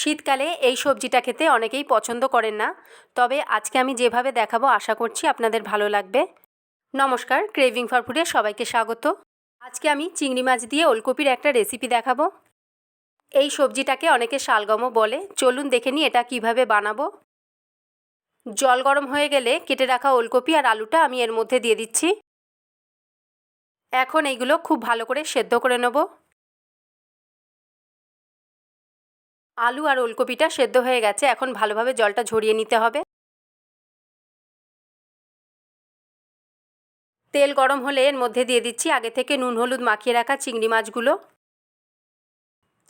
শীতকালে এই সবজিটা খেতে অনেকেই পছন্দ করেন না, তবে আজকে আমি যেভাবে দেখাবো আশা করছি আপনাদের ভালো লাগবে। নমস্কার, ক্রেভিং ফর ফুডে সবাইকে স্বাগত। আজকে আমি চিংড়ি মাছ দিয়ে ওলকপির একটা রেসিপি দেখাবো। এই সবজিটাকে অনেকে শালগমও বলে। চলুন দেখে নিই এটা কিভাবে বানাবো। জল গরম হয়ে গেলে কেটে রাখা ওলকপি আর আলুটা আমি এর মধ্যে দিয়ে দিচ্ছি। এখন এইগুলো খুব ভালো করে সেদ্ধ করে নেব। আলু আর ওলকপিটা সেদ্ধ হয়ে গেছে, এখন ভালোভাবে জলটা ঝরিয়ে নিতে হবে। তেল গরম হলে এর মধ্যে দিয়ে দিচ্ছি আগে থেকে নুন হলুদ মাখিয়ে রাখা চিংড়ি মাছগুলো।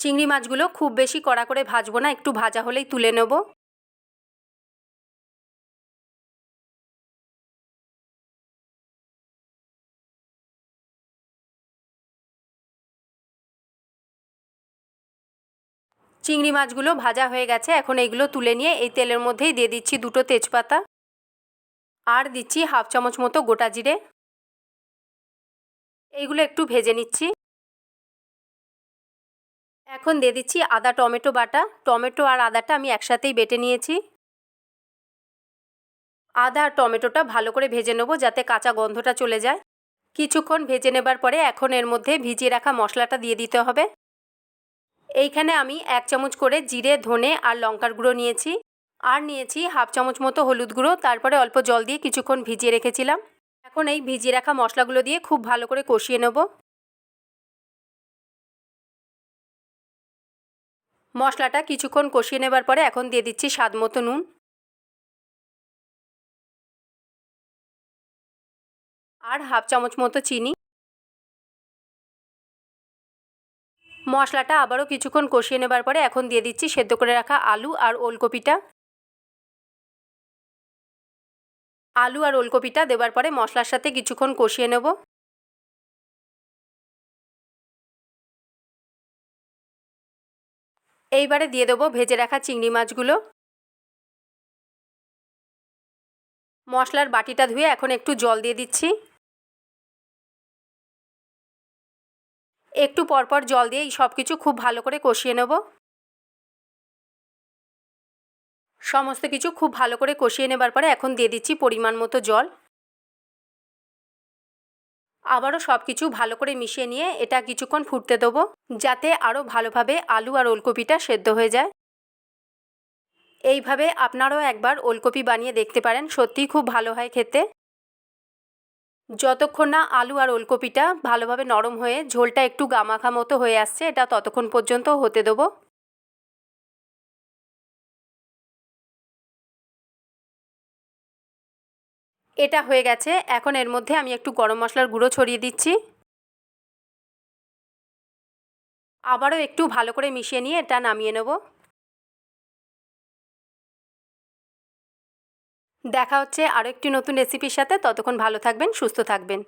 চিংড়ি মাছগুলো খুব বেশি কড়া করে ভাজবো না, একটু ভাজা হলেই তুলে নেব। চিংড়ি মাছগুলো ভাজা হয়ে গেছে, এখন এইগুলো তুলে নিয়ে এই তেলের মধ্যেই দিয়ে দিচ্ছি দুটো তেজপাতা আর দিচ্ছি হাফ চামচ মতো গোটা জিরে। এইগুলো একটু ভেজে নিচ্ছি। এখন দিয়ে দিচ্ছি আদা টমেটো বাটা। টমেটো আর আদাটা আমি একসাথেই বেটে নিয়েছি। আদা আর টমেটোটা ভালো করে ভেজে নেব যাতে কাঁচা গন্ধটা চলে যায়। কিছুক্ষণ ভেজে নেবার পরে এখন এর মধ্যে ভিজিয়ে রাখা মশলাটা দিয়ে দিতে হবে। এইখানে আমি 1 চামচ করে জিরে ধনে আর লঙ্কার গুঁড়ো নিয়েছি, আর নিয়েছি হাফ চামচ মতো হলুদ গুঁড়ো। তারপরে অল্প জল দিয়ে কিছুক্ষণ ভিজিয়ে রেখেছিলাম। এখন এই ভিজিয়ে রাখা মশলাগুলো দিয়ে খুব ভালো করে কষিয়ে নেব। মশলাটা কিছুক্ষণ কষিয়ে নেবার পরে এখন দিয়ে দিচ্ছি স্বাদ মতো নুন আর হাফ চামচ মতো চিনি। মশলাটা আবারও কিছুক্ষণ কষিয়ে নেবার পরে এখন দিয়ে দিচ্ছি সেদ্ধ করে রাখা আলু আর ওলকপিটা। আলু আর ওলকপিটা দেবার পরে মশলার সাথে কিছুক্ষণ কষিয়ে নেব। এইবারে দিয়ে দেবো ভেজে রাখা চিংড়ি মাছগুলো। মশলার বাটিটা ধুয়ে এখন একটু জল দিয়ে দিচ্ছি। একটু পরপর জল দিয়ে এই সব কিছু খুব ভালো করে কষিয়ে নেব। সমস্ত কিছু খুব ভালো করে কষিয়ে নেবার পরে এখন দিয়ে দিচ্ছি পরিমাণ মতো জল। আবারও সব কিছু ভালো করে মিশিয়ে নিয়ে এটা কিছুক্ষণ ফুটতে দেবো যাতে আরও ভালোভাবে আলু আর ওলকপিটা সেদ্ধ হয়ে যায়। এইভাবে আপনারাও একবার ওলকপি বানিয়ে দেখতে পারেন, সত্যিই খুব ভালো হয় খেতে। যতক্ষণ না আলু আর ওলকপিটা ভালোভাবে নরম হয়ে ঝোলটা একটু গামাখা মতো হয়ে আসছে, এটা ততক্ষণ পর্যন্ত হতে দেবো। এটা হয়ে গেছে, এখন এর মধ্যে আমি একটু গরম মশলার গুঁড়ো ছড়িয়ে দিচ্ছি। আবারও একটু ভালো করে মিশিয়ে নিয়ে এটা নামিয়ে নেব। দেখা হচ্ছে আরও একটি নতুন রেসিপির সাথে। ততক্ষণ ভালো থাকবেন, সুস্থ থাকবেন।